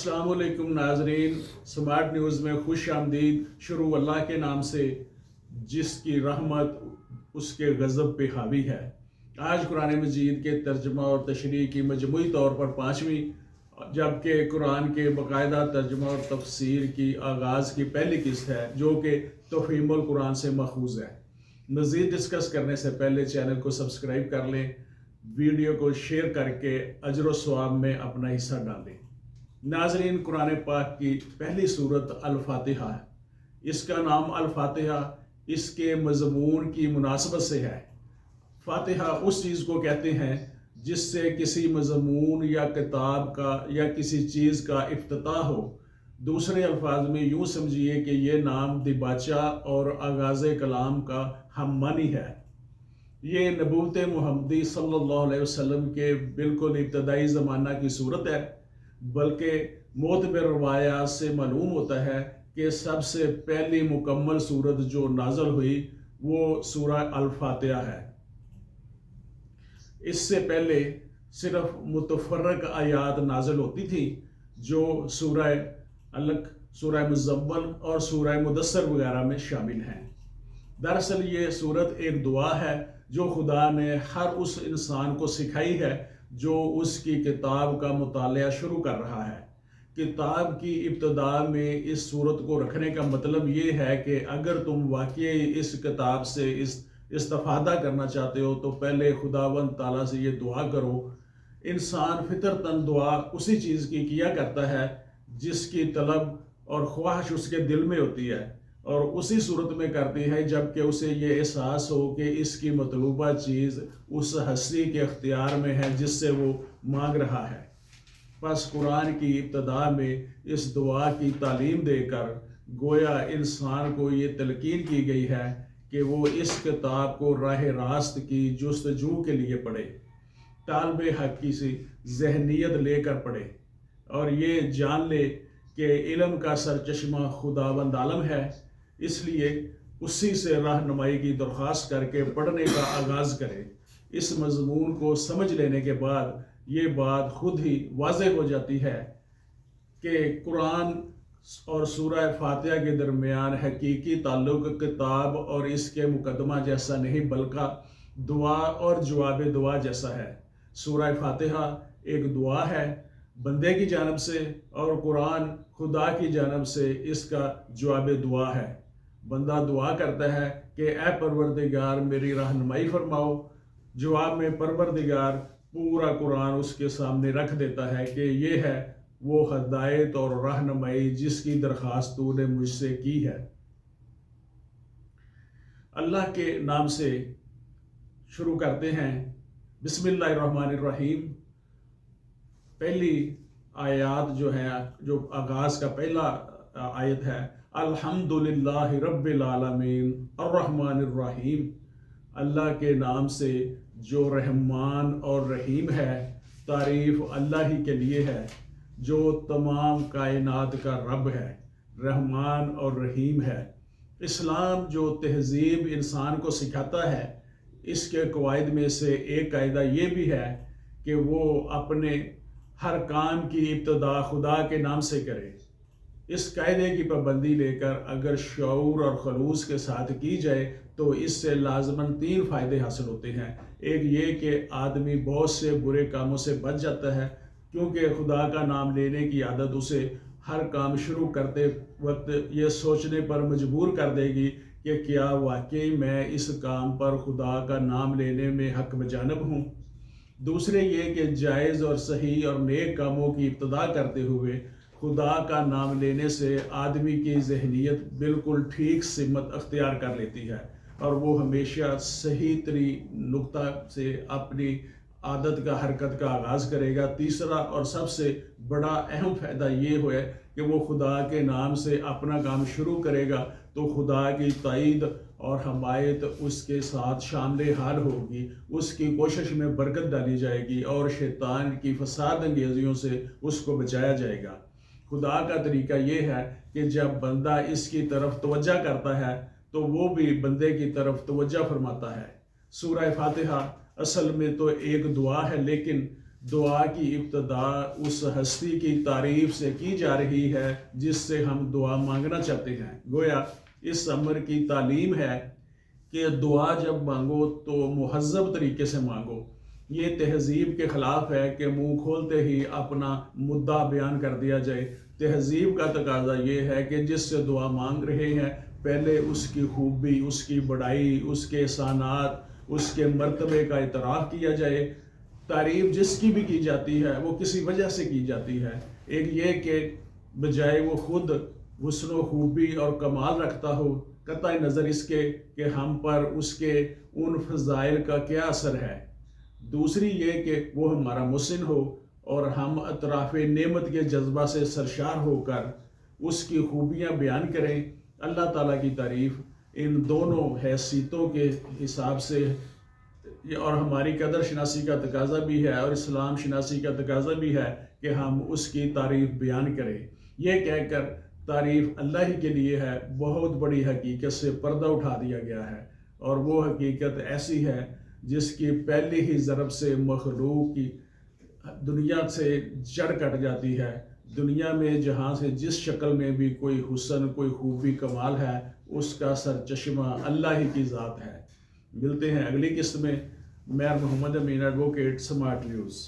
अस्सलाम वालेकुम नाजरीन, स्मार्ट न्यूज़ में खुश आमदीद। शुरू अल्लाह के नाम से जिसकी रहमत उसके गज़ब पे हावी है। आज कुरान मजीद के तर्जमा और तशरीह की मजमूई तौर पर 5वीं, जबकि कुरान के बाकायदा तर्जमा और तफसीर की आगाज़ की पहली किस्त है जो कि तफ़हीमुल कुरान से मखूज़ है। मज़ीद डिस्कस करने से पहले चैनल को सब्सक्राइब कर लें, वीडियो को शेयर करके अजर व सवाब में अपना हिस्सा डालें। नाजरीन, कुरान पाक की पहली सूरत अल-फातिहा है। इसका नाम अल-फातिहा इसके मज़मून की मुनासबत से है। फातिहा उस चीज़ को कहते हैं जिससे किसी मज़मून या किताब का या किसी चीज़ का इफ्तिताह हो। दूसरे अल्फाज में यूँ समझिए कि ये नाम दिबाचा और आगाज़ कलाम का हम मानी है। ये नबूवत मुहम्मदी सल्लल्लाहु अलैहि वसल्लम के बिल्कुल इब्तदाई ज़माना की सूरत है, बल्कि मोतबर रवायात से मालूम होता है कि सबसे पहली मुकम्मल सूरत जो नाज़ल हुई वो सूरह अल-फातिहा है। इससे पहले सिर्फ मुतफर्रक आयात नाज़िल होती थी जो सूरह अलक, सूरह मुज़म्मल और सूरह मुदस्सर वगैरह में शामिल हैं। दरअसल ये सूरत एक दुआ है जो खुदा ने हर उस इंसान को सिखाई है जो उसकी किताब का मुतालिया शुरू कर रहा है। किताब की इब्तदा में इस सूरत को रखने का मतलब ये है कि अगर तुम वाकई इस किताब से इस्तिफादा करना चाहते हो तो पहले खुदावंद ताला से ये दुआ करो। इंसान फितरतन दुआ उसी चीज़ की किया करता है जिसकी तलब और ख्वाहिश उसके दिल में होती है, और उसी सूरत में करती है जबकि उसे ये एहसास हो कि इसकी मतलूबा चीज़ उस हस्ती के अख्तियार में है जिससे वो मांग रहा है। बस कुरान की इब्तदा में इस दुआ की तालीम देकर गोया इंसान को ये तलकीन की गई है कि वो इस किताब को राह रास्त की जुस्तजू के लिए पढ़े, तालिब हक़ की सी जहनीत लेकर पढ़े और ये जान ले कि इल्म का सरचश्मा खुदावंद आलम है। इसलिए उसी से रहनुमाई की दरख्वास्त करके पढ़ने का आगाज़ करें। इस मज़मून को समझ लेने के बाद ये बात खुद ही वाज़ेह हो जाती है कि कुरान और सूरह फातिहा के दरमियान हकीकी ताल्लुक़ किताब और इसके मुकदमा जैसा नहीं बल्कि दुआ और जवाब दुआ जैसा है। सूरह फातिहा एक दुआ है बंदे की जानब से और कुरान खुदा की जानब से इसका जवाब दुआ है। बंदा दुआ करता है कि ए परवरदिगार मेरी रहनुमाई फरमाओ। जवाब में परवरदिगार पूरा कुरान उसके सामने रख देता है कि ये है वो हदायत और रहनुमाई जिसकी दरख्वास्त तूने मुझसे की है। अल्लाह के नाम से शुरू करते हैं। बिस्मिल्लाहिर्रहमानिर्रहीम। पहली आयत जो है, जो आगाज़ का पहला आयत है, अल्हम्दुलिल्लाहि रब्बिल आलमीन अर्रहमानिर्रहीम। अल्लाह के नाम से जो रहमान और रहीम है। तारीफ़ अल्लाह ही के लिए है जो तमाम कायनात का रब है, रहमान और रहीम है। इस्लाम जो तहज़ीब इंसान को सिखाता है, इसके कवायद में से एक कायदा ये भी है कि वो अपने हर काम की इब्तदा खुदा के नाम से करे। इस कायदे की पाबंदी लेकर अगर शऊर और खलूस के साथ की जाए तो इससे लाजमन 3 फ़ायदे हासिल होते हैं। एक ये कि आदमी बहुत से बुरे कामों से बच जाता है, क्योंकि खुदा का नाम लेने की आदत उसे हर काम शुरू करते वक्त ये सोचने पर मजबूर कर देगी कि क्या वाकई मैं इस काम पर खुदा का नाम लेने में हक बजानब हूँ। दूसरे ये कि जायज़ और सही और नेक कामों की इब्तदा करते हुए खुदा का नाम लेने से आदमी की जहनीत बिल्कुल ठीक सिमत अख्तियार कर लेती है और वो हमेशा सही तरी नुक्ता से अपनी आदत का हरकत का आगाज़ करेगा। तीसरा और सबसे बड़ा अहम फ़ायदा ये है कि वो खुदा के नाम से अपना काम शुरू करेगा तो खुदा की ताईद और हमायत उसके साथ शामिल हाल होगी। उसकी कोशिश में बरकत डाली जाएगी और शैतान की फसाद अंगेजियों से उसको बचाया जाएगा। खुदा का तरीका ये है कि जब बंदा इसकी तरफ तवज्जो करता है तो वो भी बंदे की तरफ तवज्जो फरमाता है। सूरह फातिहा असल में तो एक दुआ है, लेकिन دعا کی ابتدا اس ہستی کی تعریف سے کی جا رہی ہے جس سے ہم دعا مانگنا چاہتے ہیں. گویا اس امر کی تعلیم ہے کہ دعا جب مانگو تو مہذب طریقے سے مانگو. یہ تہذیب کے خلاف ہے کہ منہ کھولتے ہی اپنا مدعا بیان کر دیا جائے. تہذیب کا تقاضا یہ ہے کہ جس سے دعا مانگ رہے ہیں پہلے اس کی خوبی، اس کی بڑائی، اس کے احسانات، اس کے مرتبے کا اعتراف کیا جائے. تعریف جس کی بھی کی جاتی ہے وہ کسی وجہ سے کی جاتی ہے. ایک یہ کہ بجائے وہ خود حسن و خوبی اور کمال رکھتا ہو، قطع نظر اس کے کہ ہم پر اس کے ان فضائل کا کیا اثر ہے. دوسری یہ کہ وہ ہمارا محسن ہو اور ہم اطراف نعمت کے جذبہ سے سرشار ہو کر اس کی خوبیاں بیان کریں. اللہ تعالیٰ کی تعریف ان دونوں حیثیتوں کے حساب سے اور ہماری قدر شناسی کا تقاضا بھی ہے اور اسلام شناسی کا تقاضا بھی ہے کہ ہم اس کی تعریف بیان کریں. یہ کہہ کر تعریف اللہ ہی کے لیے ہے بہت بڑی حقیقت سے پردہ اٹھا دیا گیا ہے، اور وہ حقیقت ایسی ہے جس کی پہلی ہی ضرب سے مخلوق کی دنیا سے جڑ کٹ جاتی ہے. دنیا میں جہاں سے جس شکل میں بھی کوئی حسن، کوئی خوبی، کمال ہے، اس کا سرچشمہ اللہ ہی کی ذات ہے. ملتے ہیں اگلی قسط میں. میں محمد امین، ایڈوکیٹ، سمارٹ نیوز.